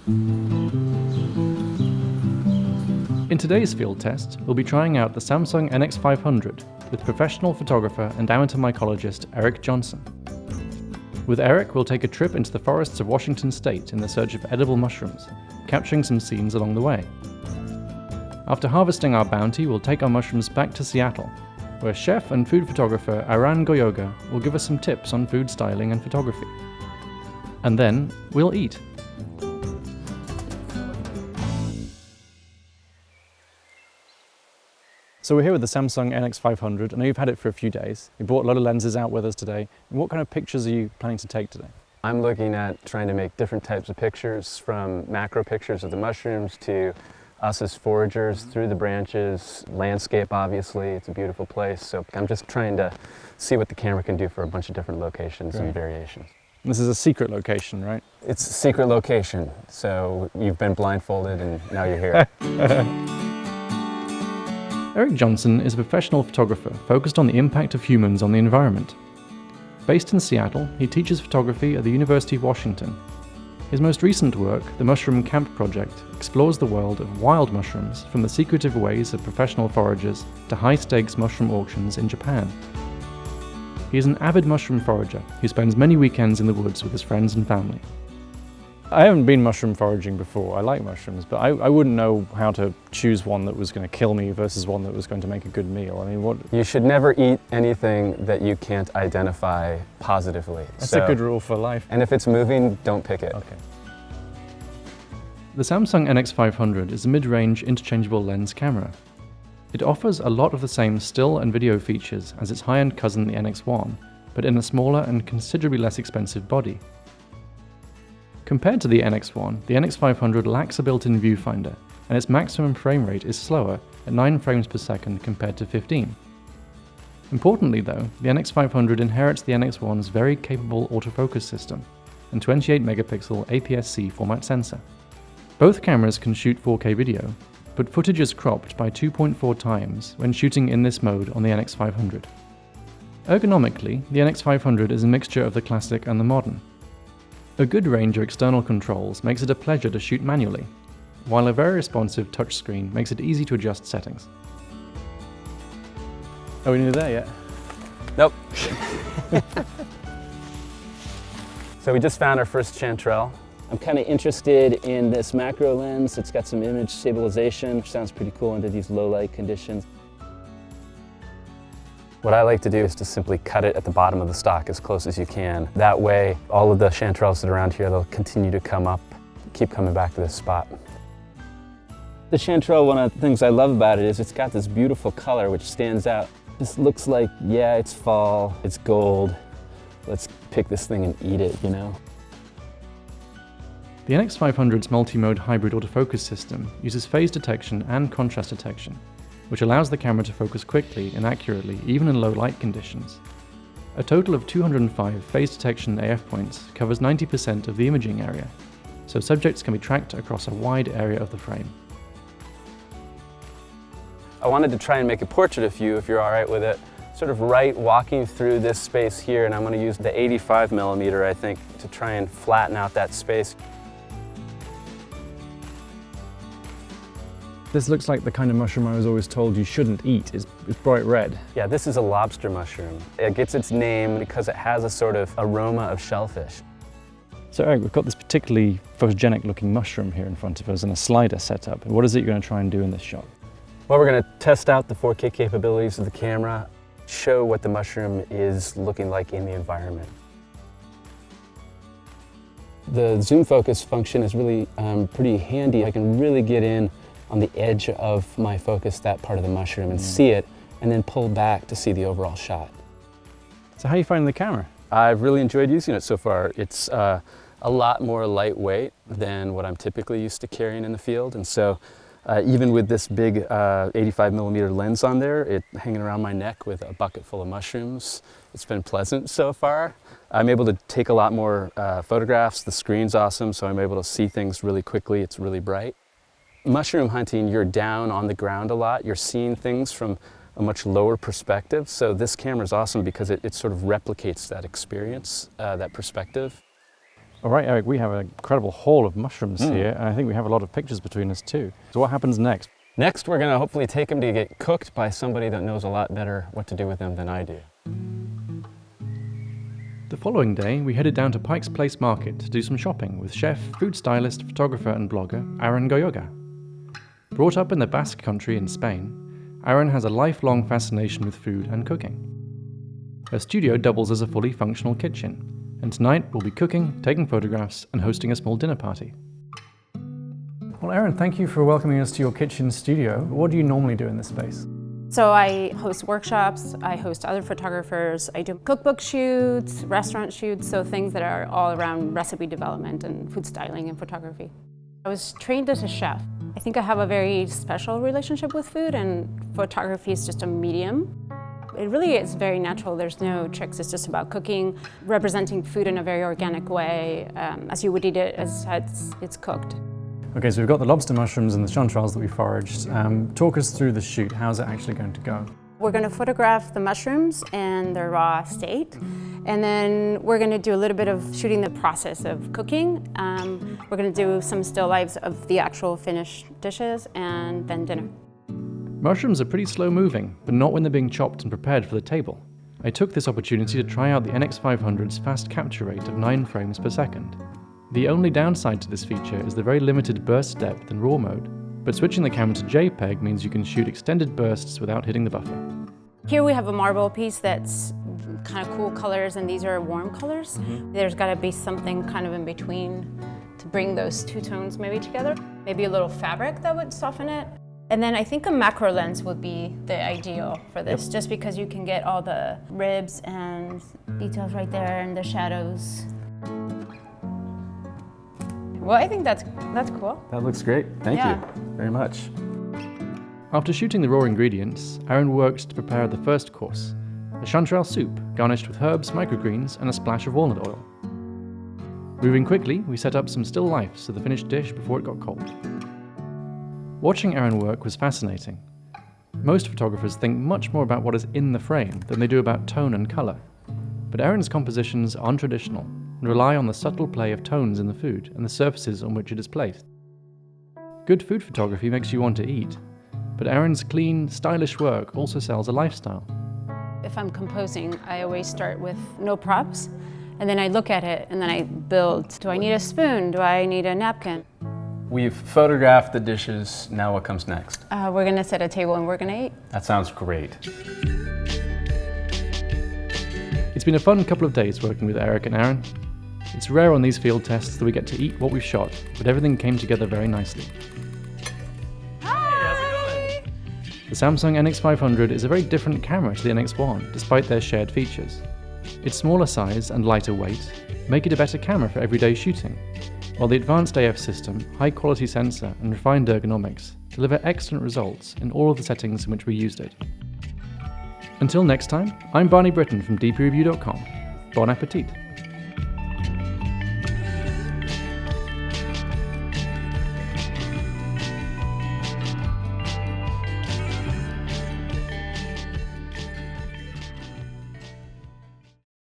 In today's field test, we'll be trying out the Samsung NX500 with professional photographer and amateur mycologist Eirik Johnson. With Eirik, we'll take a trip into the forests of Washington State in the search of edible mushrooms, capturing some scenes along the way. After harvesting our bounty, we'll take our mushrooms back to Seattle, where chef and food photographer Aran Goyoaga will give us some tips on food styling and photography. And then we'll eat. So we're here with the Samsung NX500. I know you've had it for a few days. You brought a lot of lenses out with us today. And what kind of pictures are you planning to take today? I'm looking at trying to make different types of pictures, from macro pictures of the mushrooms to us as foragers through the branches, landscape obviously, it's a beautiful place. So I'm just trying to see what the camera can do for a bunch of different locations and variations. This is a secret location, right? It's a secret location, so you've been blindfolded and now you're here. Eirik Johnson is a professional photographer focused on the impact of humans on the environment. Based in Seattle, he teaches photography at the University of Washington. His most recent work, the Mushroom Camp Project, explores the world of wild mushrooms, from the secretive ways of professional foragers to high-stakes mushroom auctions in Japan. He is an avid mushroom forager who spends many weekends in the woods with his friends and family. I haven't been mushroom foraging before. I like mushrooms, but I wouldn't know how to choose one that was going to kill me versus one that was going to make a good meal. I mean, what? You should never eat anything that you can't identify positively. That's a good rule for life. And if it's moving, don't pick it. Okay. The Samsung NX500 is a mid-range interchangeable lens camera. It offers a lot of the same still and video features as its high-end cousin, the NX1, but in a smaller and considerably less expensive body. Compared to the NX1, the NX500 lacks a built-in viewfinder, and its maximum frame rate is slower at 9 frames per second compared to 15. Importantly though, the NX500 inherits the NX1's very capable autofocus system and 28 megapixel APS-C format sensor. Both cameras can shoot 4K video, but footage is cropped by 2.4 times when shooting in this mode on the NX500. Ergonomically, the NX500 is a mixture of the classic and the modern. A good range of external controls makes it a pleasure to shoot manually, while a very responsive touchscreen makes it easy to adjust settings. Are we near there yet? Nope. So we just found our first chanterelle. I'm kind of interested in this macro lens. It's got some image stabilization, which sounds pretty cool under these low light conditions. What I like to do is to simply cut it at the bottom of the stock as close as you can. That way, all of the chanterelles that are around here, they'll continue to come up, keep coming back to this spot. The chanterelle, one of the things I love about it is it's got this beautiful color which stands out. This looks like, yeah, it's fall, it's gold. Let's pick this thing and eat it, you know? The NX500's multi-mode hybrid autofocus system uses phase detection and contrast detection, which allows the camera to focus quickly and accurately even in low light conditions. A total of 205 phase detection AF points covers 90% of the imaging area, so subjects can be tracked across a wide area of the frame. I wanted to try and make a portrait of you, if you're all right with it, sort of walking through this space here, and I'm going to use the 85mm, I think, to try and flatten out that space. This looks like the kind of mushroom I was always told you shouldn't eat. It's bright red. Yeah, this is a lobster mushroom. It gets its name because it has a sort of aroma of shellfish. So Eirik, we've got this particularly photogenic looking mushroom here in front of us and a slider set up. What is it you're going to try and do in this shot? Well, we're going to test out the 4K capabilities of the camera, show what the mushroom is looking like in the environment. The zoom focus function is really pretty handy. I can really get in on the edge of my focus, that part of the mushroom, and see it, and then pull back to see the overall shot. So how are you finding the camera? I've really enjoyed using it so far. It's a lot more lightweight than what I'm typically used to carrying in the field, and so even with this big 85mm lens on there, hanging around my neck with a bucket full of mushrooms, it's been pleasant so far. I'm able to take a lot more photographs. The screen's awesome, so I'm able to see things really quickly. It's really bright. Mushroom hunting, you're down on the ground a lot. You're seeing things from a much lower perspective. So this camera is awesome because it sort of replicates that experience, that perspective. All right, Eric, we have an incredible haul of mushrooms here, and I think we have a lot of pictures between us too. So what happens next? Next, we're gonna hopefully take them to get cooked by somebody that knows a lot better what to do with them than I do. The following day, we headed down to Pike's Place Market to do some shopping with chef, food stylist, photographer and blogger Aran Goyoaga. Brought up in the Basque Country in Spain, Aran has a lifelong fascination with food and cooking. Her studio doubles as a fully functional kitchen, and tonight we'll be cooking, taking photographs and hosting a small dinner party. Well, Aran, thank you for welcoming us to your kitchen studio. What do you normally do in this space? So I host workshops, I host other photographers, I do cookbook shoots, restaurant shoots, so things that are all around recipe development and food styling and photography. I was trained as a chef. I think I have a very special relationship with food, and photography is just a medium. It really is very natural. There's no tricks. It's just about cooking, representing food in a very organic way, as you would eat it as it's cooked. Okay, so we've got the lobster mushrooms and the chanterelles that we foraged. Talk us through the shoot. How's it actually going to go? We're going to photograph the mushrooms in their raw state, and then we're going to do a little bit of shooting the process of cooking. We're going to do some still lifes of the actual finished dishes, and then dinner. Mushrooms are pretty slow moving, but not when they're being chopped and prepared for the table. I took this opportunity to try out the NX500's fast capture rate of 9 frames per second. The only downside to this feature is the very limited burst depth in RAW mode, but switching the camera to JPEG means you can shoot extended bursts without hitting the buffer. Here we have a marble piece that's kind of cool colors, and these are warm colors. There's got to be something kind of in between to bring those two tones maybe together. Maybe a little fabric that would soften it. And then I think a macro lens would be the ideal for this, just because you can get all the ribs and details right there and the shadows. Well, I think that's cool. That looks great. Thank Yeah. you very much. After shooting the raw ingredients, Aran worked to prepare the first course, a chanterelle soup garnished with herbs, microgreens, and a splash of walnut oil. Moving quickly, we set up some still lifes of the finished dish before it got cold. Watching Aran work was fascinating. Most photographers think much more about what is in the frame than they do about tone and colour. But Aran's compositions are untraditional and rely on the subtle play of tones in the food and the surfaces on which it is placed. Good food photography makes you want to eat, but Aran's clean, stylish work also sells a lifestyle. If I'm composing, I always start with no props, and then I look at it and then I build. Do I need a spoon? Do I need a napkin? We've photographed the dishes. Now what comes next? We're gonna set a table and we're gonna eat. That sounds great. It's been a fun couple of days working with Eirik and Aran. It's rare on these field tests that we get to eat what we've shot, but everything came together very nicely. Hi! The Samsung NX500 is a very different camera to the NX1, despite their shared features. Its smaller size and lighter weight make it a better camera for everyday shooting, while the advanced AF system, high-quality sensor, and refined ergonomics deliver excellent results in all of the settings in which we used it. Until next time, I'm Barney Britton from dpreview.com. Bon appetit!